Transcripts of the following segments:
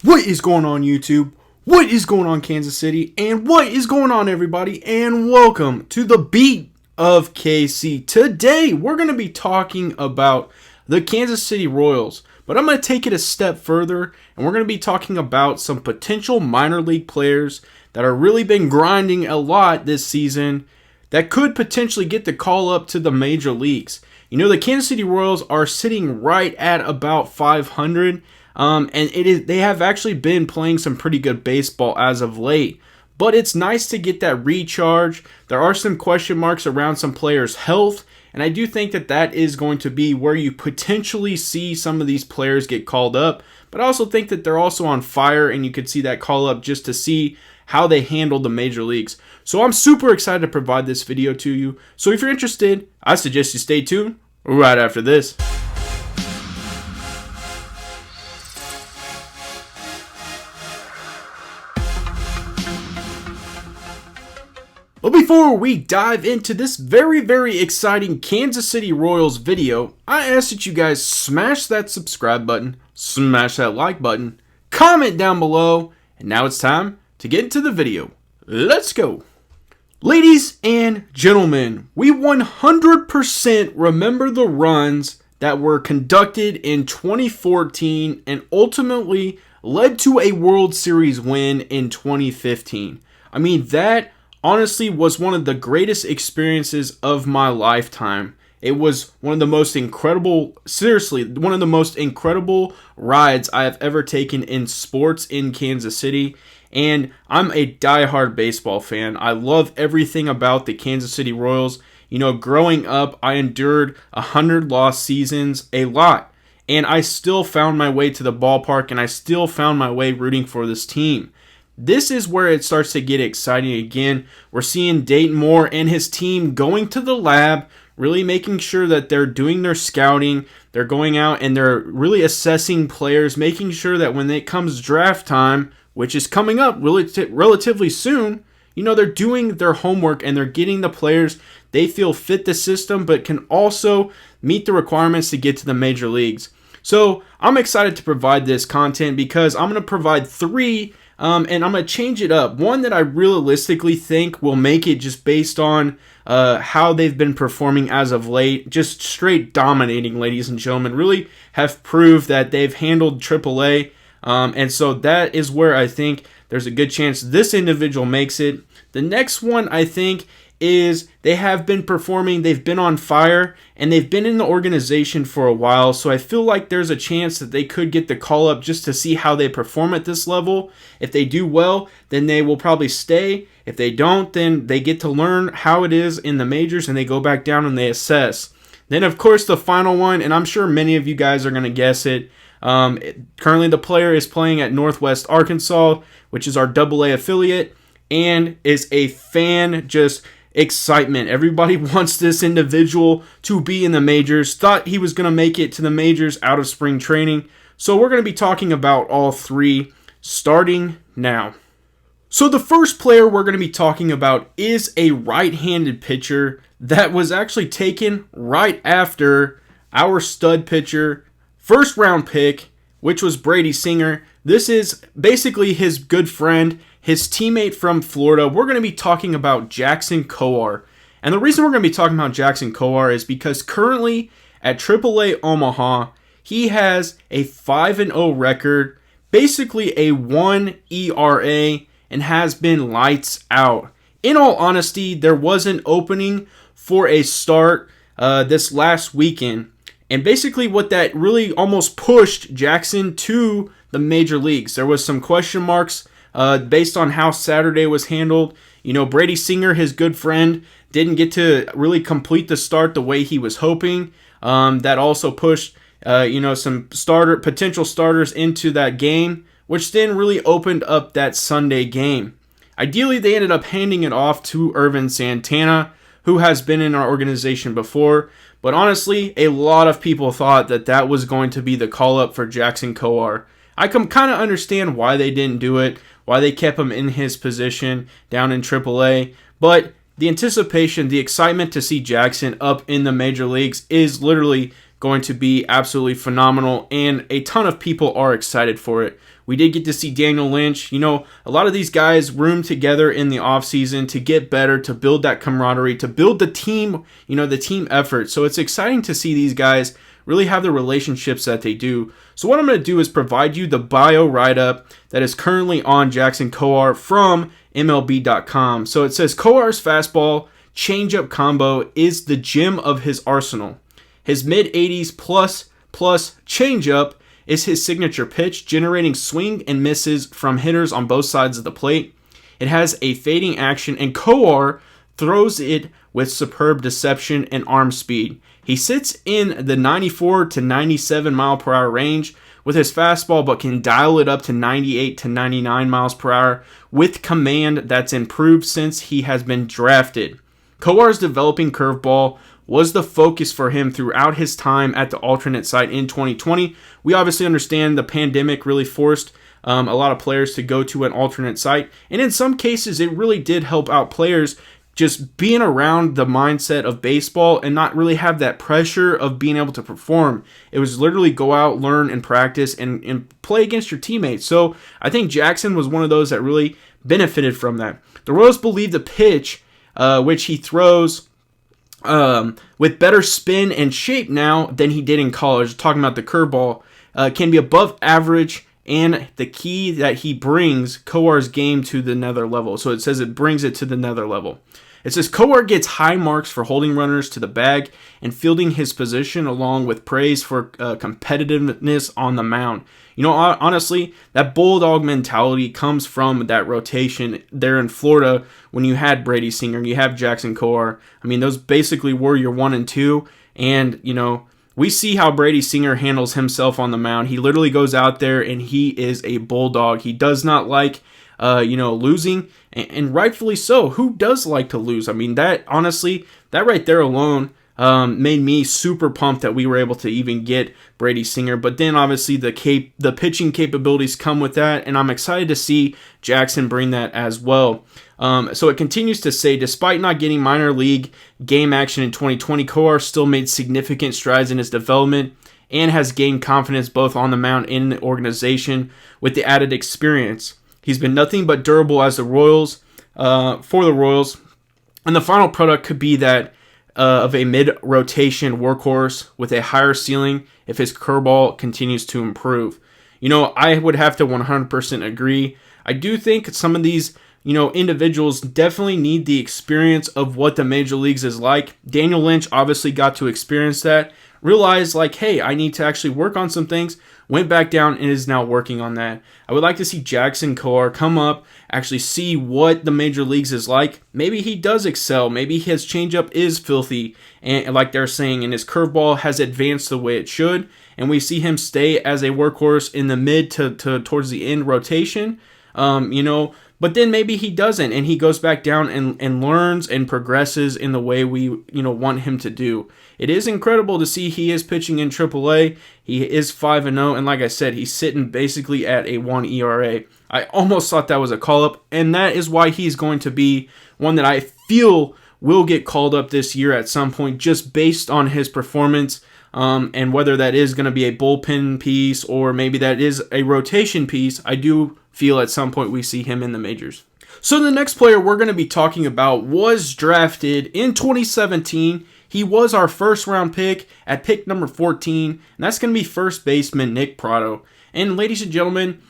What is going on, YouTube? What is going on, Kansas City? And what is going on, everybody? And welcome to the Beat of KC. Today, we're going to be talking about the Kansas City Royals, but I'm going to take it a step further, and we're going to be talking about some potential minor league players that have really been grinding a lot this season that could potentially get the call up to the major leagues. You know, the Kansas City Royals are sitting right at about 500. And they have actually been playing some pretty good baseball as of late. But it's nice to get that recharge. There are some question marks around some players' health. And I do think that that is going to be where you potentially see some of these players get called up. But I also think that they're also on fire, and you could see that call up just to see how they handle the major leagues. So I'm super excited to provide this video to you. So if you're interested, I suggest you stay tuned right after this. But before we dive into this very exciting Kansas City Royals video, I ask that you guys smash that subscribe button, smash that like button, comment down below, and now it's time to get into the video. Let's go! Ladies and gentlemen, we 100% remember the runs that were conducted in 2014 and ultimately led to a World Series win in 2015. I mean, that honestly was one of the greatest experiences of my lifetime. It was one of the most incredible, seriously, one of the most incredible rides I have ever taken in sports in Kansas City. And I'm a diehard baseball fan. I love everything about the Kansas City Royals. You know, growing up, I endured 100 lost seasons, a lot. And I still found my way to the ballpark, and I still found my way rooting for this team. This is where it starts to get exciting again. We're seeing Dayton Moore and his team going to the lab, really making sure that they're doing their scouting. They're going out and they're really assessing players, making sure that when it comes draft time, which is coming up relatively soon, you know, they're doing their homework and they're getting the players they feel fit the system, but can also meet the requirements to get to the major leagues. So I'm excited to provide this content because I'm going to provide three and I'm going to change it up. One that I realistically think will make it just based on how they've been performing as of late. Just straight dominating, ladies and gentlemen. Really have proved that they've handled AAA. And so that is where I think there's a good chance this individual makes it. The next one, I think, is they have been performing, they've been on fire, and they've been in the organization for a while, so I feel like there's a chance that they could get the call up just to see how they perform at this level. If they do well, then they will probably stay. If they don't, then they get to learn how it is in the majors, and they go back down and they assess. Then, of course, the final one, and I'm sure many of you guys are going to guess it. Currently, the player is playing at Northwest Arkansas, which is our AA affiliate, and is a fan just excitement. Everybody wants this individual to be in the majors. Thought he was going to make it to the majors out of spring training. So we're going to be talking about all three starting now. So the first player we're going to be talking about is a right-handed pitcher that was actually taken right after our stud pitcher, first round pick, which was Brady Singer. This is basically his good friend, his teammate from Florida. We're going to be talking about Jackson Kowar. And the reason we're going to be talking about Jackson Kowar is because currently at AAA Omaha, he has a 5-0 record, basically a 1 ERA, and has been lights out. In all honesty, there was an opening for a start this last weekend. And basically what that really almost pushed Jackson to the major leagues. There was some question marks based on how Saturday was handled. You know, Brady Singer, his good friend, didn't get to really complete the start the way he was hoping. That also pushed, some potential starters into that game, which then really opened up that Sunday game. Ideally, they ended up handing it off to Irvin Santana, who has been in our organization before. But honestly, a lot of people thought that that was going to be the call-up for Jackson Kowar. I can kind of understand why they didn't do it, why they kept him in his position down in AAA. But the anticipation, the excitement to see Jackson up in the major leagues is literally going to be absolutely phenomenal, and a ton of people are excited for it. We did get to see Daniel Lynch. You know, a lot of these guys roomed together in the offseason to get better, to build that camaraderie, to build the team, you know, the team effort. So it's exciting to see these guys really have the relationships that they do. So what I'm going to do is provide you the bio write-up that is currently on Jackson Kowar from MLB.com. So it says Kowar's fastball changeup combo is the gem of his arsenal. His mid-80s plus changeup is his signature pitch, generating swing and misses from hitters on both sides of the plate. It has a fading action, and Kowar throws it with superb deception and arm speed. He sits in the 94 to 97 mile per hour range with his fastball, but can dial it up to 98 to 99 miles per hour with command that's improved since he has been drafted. Kowar's developing curveball was the focus for him throughout his time at the alternate site in 2020. We obviously understand the pandemic really forced a lot of players to go to an alternate site, and in some cases it really did help out players just being around the mindset of baseball and not really have that pressure of being able to perform. It was literally go out, learn, and practice and play against your teammates. So I think Jackson was one of those that really benefited from that. The Royals believe the pitch, which he throws with better spin and shape now than he did in college, talking about the curveball, can be above average, and the key that he brings Kowar's game to the nether level. So it says it brings it to the nether level. It says Kowar gets high marks for holding runners to the bag and fielding his position, along with praise for competitiveness on the mound. You know, honestly, that bulldog mentality comes from that rotation there in Florida when you had Brady Singer and you have Jackson Kowar. I mean, those basically were your 1 and 2, and, you know, we see how Brady Singer handles himself on the mound. He literally goes out there and he is a bulldog. He does not like losing, and rightfully so. Who does like to lose? I mean, that honestly, that right there alone made me super pumped that we were able to even get Brady Singer. But then obviously the pitching capabilities come with that, and I'm excited to see Jackson bring that as well. So it continues to say, despite not getting minor league game action in 2020, Kowar still made significant strides in his development and has gained confidence both on the mound and in the organization with the added experience. He's been nothing but durable as for the Royals, and the final product could be that of a mid-rotation workhorse with a higher ceiling if his curveball continues to improve. You know, I would have to 100% agree. I do think some of these, individuals definitely need the experience of what the major leagues is like. Daniel Lynch obviously got to experience that, realized like, hey, I need to actually work on some things, went back down and is now working on that. I would like to see Jackson Kowar come up, actually see what the major leagues is like. Maybe he does excel. Maybe his changeup is filthy, and like they're saying, and his curveball has advanced the way it should, and we see him stay as a workhorse in the mid to towards the end rotation. But then maybe he doesn't, and he goes back down and learns and progresses in the way we want him to do. It is incredible to see he is pitching in AAA. He is 5-0, and like I said, he's sitting basically at a 1 ERA. I almost thought that was a call-up, and that is why he's going to be one that I feel will get called up this year at some point, just based on his performance, and whether that is going to be a bullpen piece or maybe that is a rotation piece. I do feel at some point we see him in the majors. So the next player we're going to be talking about was drafted in 2017. He was our first round pick at pick number 14, and that's going to be first baseman Nick Prado. And ladies and gentlemen,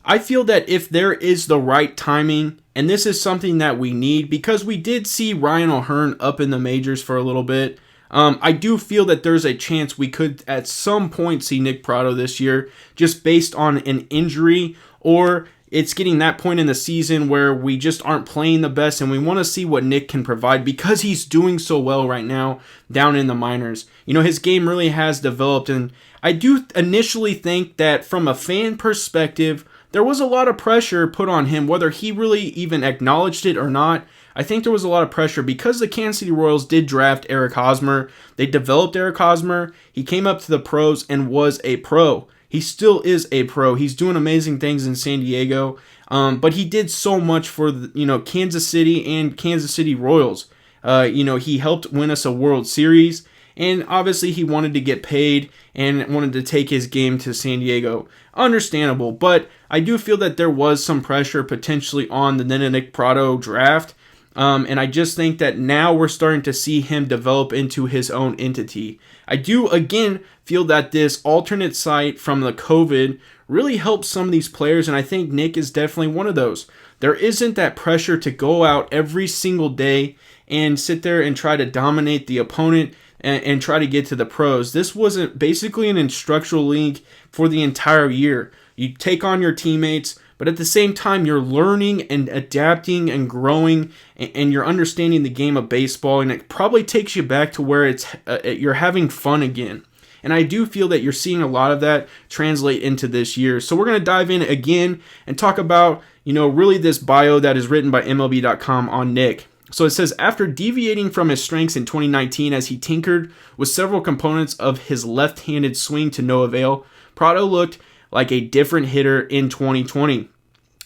I feel that if there is the right timing, and this is something that we need because we did see Ryan O'Hearn up in the majors for a little bit, I do feel that there's a chance we could at some point see Nick Prado this year, just based on an injury, or it's getting that point in the season where we just aren't playing the best, and we want to see what Nick can provide because he's doing so well right now down in the minors. His game really has developed, and I do initially think that from a fan perspective, there was a lot of pressure put on him, whether he really even acknowledged it or not. I think there was a lot of pressure because the Kansas City Royals did draft Eric Hosmer. They developed Eric Hosmer. He came up to the pros and was a pro. He still is a pro. He's doing amazing things in San Diego, but he did so much for Kansas City and Kansas City Royals. He helped win us a World Series, And obviously he wanted to get paid and wanted to take his game to San Diego. Understandable, but I do feel that there was some pressure potentially on the Nick Prado draft. And I just think that now we're starting to see him develop into his own entity. I do, again, feel that this alternate site from the COVID really helps some of these players, and I think Nick is definitely one of those. There isn't that pressure to go out every single day and sit there and try to dominate the opponent and try to get to the pros. This wasn't basically an instructional league for the entire year. You take on your teammates, but at the same time, you're learning and adapting and growing, and you're understanding the game of baseball, and it probably takes you back to where you're having fun again. And I do feel that you're seeing a lot of that translate into this year. So we're going to dive in again and talk about, really this bio that is written by MLB.com on Nick. So it says, after deviating from his strengths in 2019 as he tinkered with several components of his left-handed swing to no avail, Prado looked like a different hitter in 2020.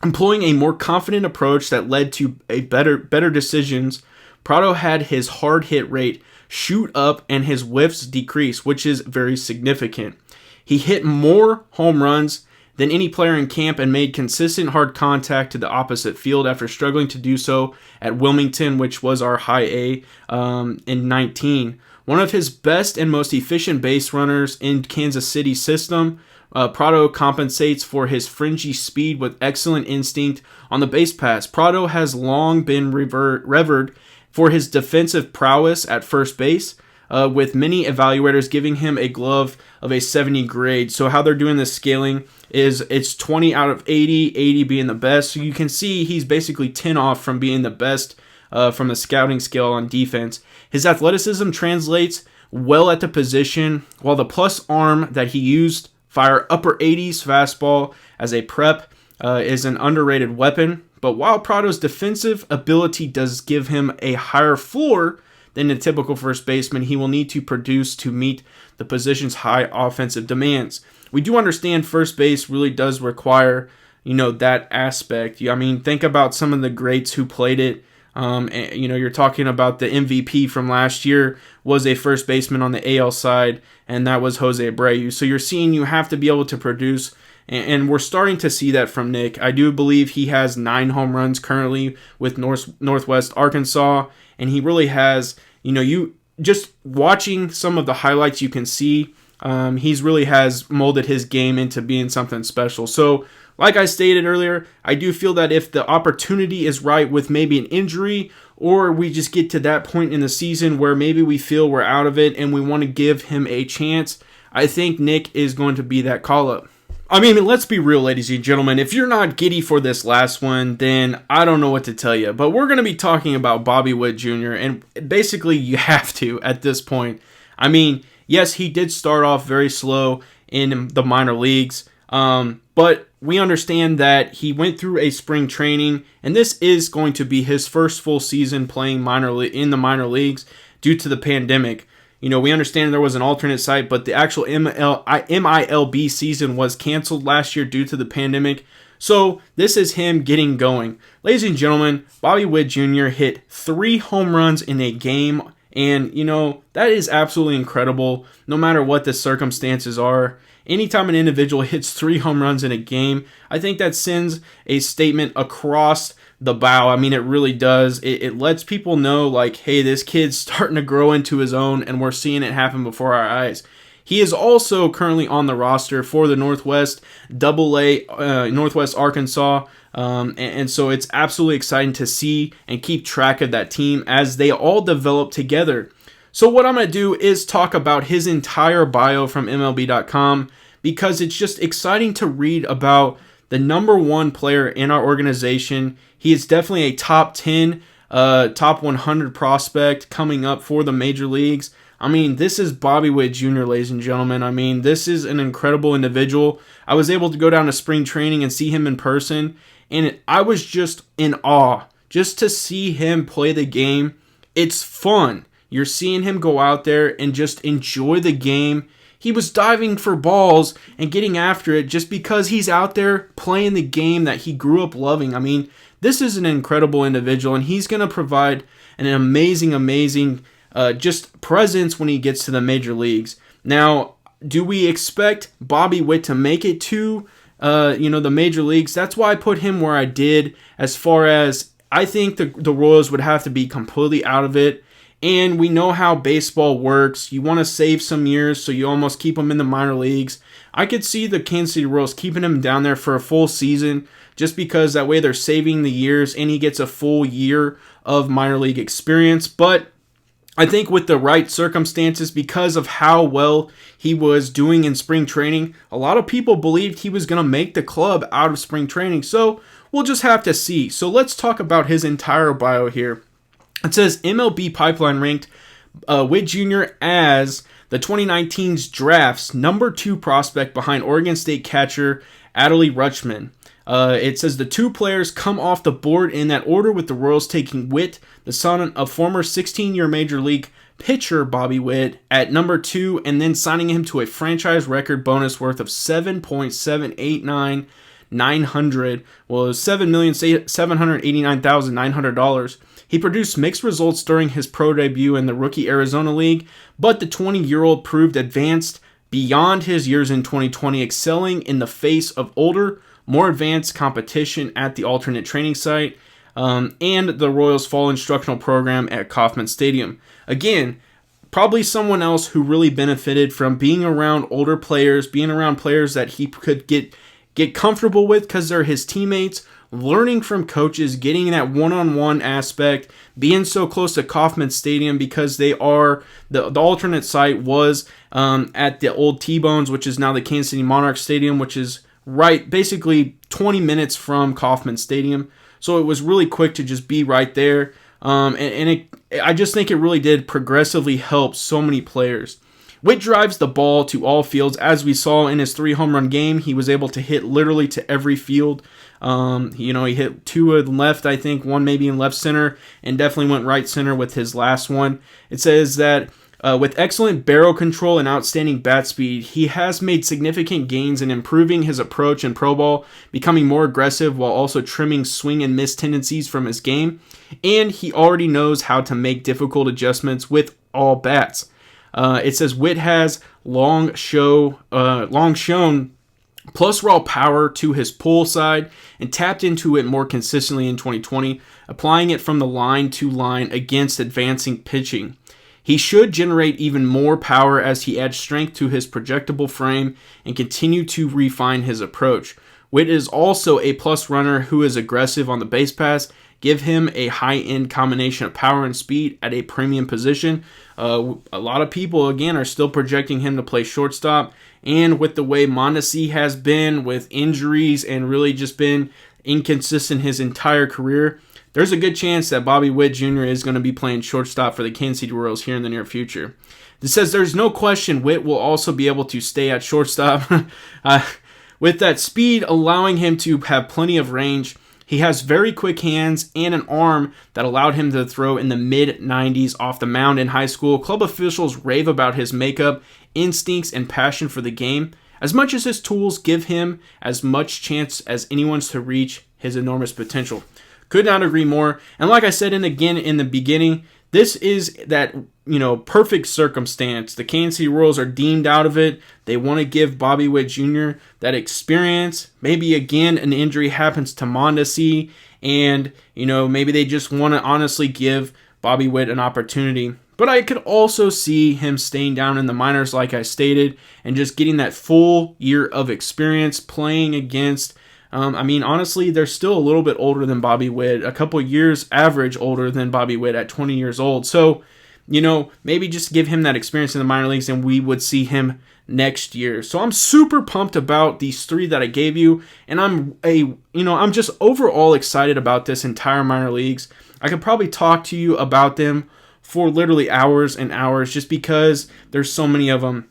Employing a more confident approach that led to better decisions, Prado had his hard hit rate shoot up and his whiffs decrease, which is very significant. He hit more home runs than any player in camp and made consistent hard contact to the opposite field after struggling to do so at Wilmington, which was our high A in 19. One of his best and most efficient base runners in Kansas City's system, Prado compensates for his fringy speed with excellent instinct on the base pass. Prado has long been revered for his defensive prowess at first base, with many evaluators giving him a glove of a 70 grade. So how they're doing this scaling is it's 20 out of 80, 80 being the best. So you can see he's basically 10 off from being the best from the scouting scale on defense. His athleticism translates well at the position, while the plus arm that he used, fire upper 80s fastball as a prep, is an underrated weapon. But while Prado's defensive ability does give him a higher floor than a typical first baseman, he will need to produce to meet the position's high offensive demands. We do understand first base really does require, that aspect. I mean, think about some of the greats who played it. You're talking about the MVP from last year was a first baseman on the AL side, and that was Jose Abreu. So you're seeing you have to be able to produce, and we're starting to see that from Nick. I do believe he has 9 home runs currently with Northwest Arkansas, and he really has, you just watching some of the highlights, you can see he's really has molded his game into being something special. So like I stated earlier, I do feel that if the opportunity is right with maybe an injury, or we just get to that point in the season where maybe we feel we're out of it and we want to give him a chance, I think Nick is going to be that call-up. I mean, let's be real, ladies and gentlemen. If you're not giddy for this last one, then I don't know what to tell you. But we're going to be talking about Bobby Witt Jr., and basically you have to at this point. I mean, yes, he did start off very slow in the minor leagues, but we understand that he went through a spring training, and this is going to be his first full season playing in the minor leagues due to the pandemic. We understand there was an alternate site, but the actual MILB season was canceled last year due to the pandemic. So this is him getting going. Ladies and gentlemen, Bobby Witt Jr. hit 3 home runs in a game, and that is absolutely incredible no matter what the circumstances are. Anytime an individual hits 3 home runs in a game, I think that sends a statement across the bow. I mean, it really does. It lets people know, like, hey, this kid's starting to grow into his own, and we're seeing it happen before our eyes. He is also currently on the roster for the Northwest AA, Northwest Arkansas, and so it's absolutely exciting to see and keep track of that team as they all develop together. So what I'm going to do is talk about his entire bio from MLB.com, because it's just exciting to read about the number 1 player in our organization. He is definitely a top 10, top 100 prospect coming up for the major leagues. I mean, this is Bobby Witt Jr., ladies and gentlemen. I mean, this is an incredible individual. I was able to go down to spring training and see him in person, and I was just in awe just to see him play the game. It's fun. You're seeing him go out there and just enjoy the game. He was diving for balls and getting after it just because he's out there playing the game that he grew up loving. I mean, this is an incredible individual, and he's going to provide an amazing just presence when he gets to the major leagues. Now, do we expect Bobby Witt to make it to the major leagues? That's why I put him where I did, as far as I think the Royals would have to be completely out of it. And we know how baseball works. You want to save some years, so you almost keep him in the minor leagues. I could see the Kansas City Royals keeping him down there for a full season, just because that way they're saving the years and he gets a full year of minor league experience. But I think with the right circumstances, because of how well he was doing in spring training, a lot of people believed he was going to make the club out of spring training. So we'll just have to see. So let's talk about his entire bio here. It says MLB Pipeline ranked Witt Jr. as the 2019's draft's number 2 prospect behind Oregon State catcher Adley Rutschman. It says the 2 players come off the board in that order, with the Royals taking Witt, the son of former 16-year Major League pitcher Bobby Witt, at number 2, and then signing him to a franchise record bonus worth of $7,789,900. Well, $7,789,900. He produced mixed results during his pro debut in the rookie Arizona League, but the 20-year-old proved advanced beyond his years in 2020, excelling in the face of older, more advanced competition at the alternate training site and the Royals' fall instructional program at Kauffman Stadium. Again, probably someone else who really benefited from being around older players, being around players that he could get comfortable with because they're his teammates, learning from coaches, getting that one-on-one aspect, being so close to Kauffman Stadium because they are, the alternate site was at the old T-Bones, which is now the Kansas City Monarchs Stadium, which is right, basically 20 minutes from Kauffman Stadium. So it was really quick to just be right there. I just think it really did progressively help so many players. Witt drives the ball to all fields. As we saw in his 3 home run game, he was able to hit literally to every field. He hit 2 in left, I think, 1 maybe in left center, and definitely went right center with his last one. It says that with excellent barrel control and outstanding bat speed, he has made significant gains in improving his approach in pro ball, becoming more aggressive while also trimming swing and miss tendencies from his game, and he already knows how to make difficult adjustments with all bats. It says Witt has long shown plus raw power to his pull side and tapped into it more consistently in 2020, applying it from the line to line against advancing pitching. He should generate even more power as he adds strength to his projectable frame and continue to refine his approach. Witt is also a plus runner who is aggressive on the base pass. Give him a high-end combination of power and speed at a premium position. A lot of people, again, are still projecting him to play shortstop. And with the way Mondesi has been with injuries and really just been inconsistent his entire career, there's a good chance that Bobby Witt Jr. is going to be playing shortstop for the Kansas City Royals here in the near future. It says there's no question Witt will also be able to stay at shortstop. With that speed allowing him to have plenty of range, he has very quick hands and an arm that allowed him to throw in the mid-90s off the mound in high school. Club officials rave about his makeup, instincts, and passion for the game, as much as his tools give him as much chance as anyone's to reach his enormous potential. Could not agree more. And like I said in the beginning, this is that perfect circumstance. The Kansas City Royals are deemed out of it. They want to give Bobby Witt Jr. that experience. Maybe again an injury happens to Mondesi, and maybe they just want to honestly give Bobby Witt an opportunity. But I could also see him staying down in the minors, like I stated, and just getting that full year of experience playing against. Honestly, they're still a little bit older than Bobby Witt, a couple years average older than Bobby Witt at 20 years old. So, maybe just give him that experience in the minor leagues and we would see him next year. So I'm super pumped about these 3 that I gave you, and I'm just overall excited about this entire minor leagues. I could probably talk to you about them for literally hours and hours just because there's so many of them.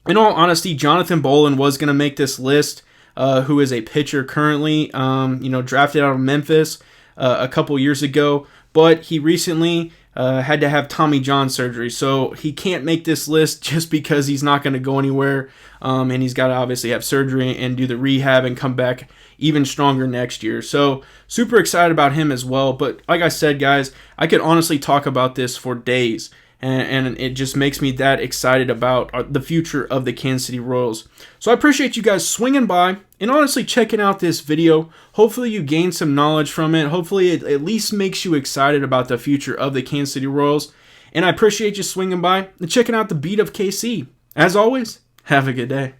In all honesty, Jonathan Boland was going to make this list. Who is a pitcher currently, drafted out of Memphis a couple years ago, but he recently had to have Tommy John surgery, so he can't make this list just because he's not going to go anywhere, and he's got to obviously have surgery and do the rehab and come back even stronger next year. So super excited about him as well, but like I said, guys, I could honestly talk about this for days. and it just makes me that excited about the future of the Kansas City Royals. So I appreciate you guys swinging by and honestly checking out this video. Hopefully you gain some knowledge from it. Hopefully it at least makes you excited about the future of the Kansas City Royals. And I appreciate you swinging by and checking out the beat of KC. As always, have a good day.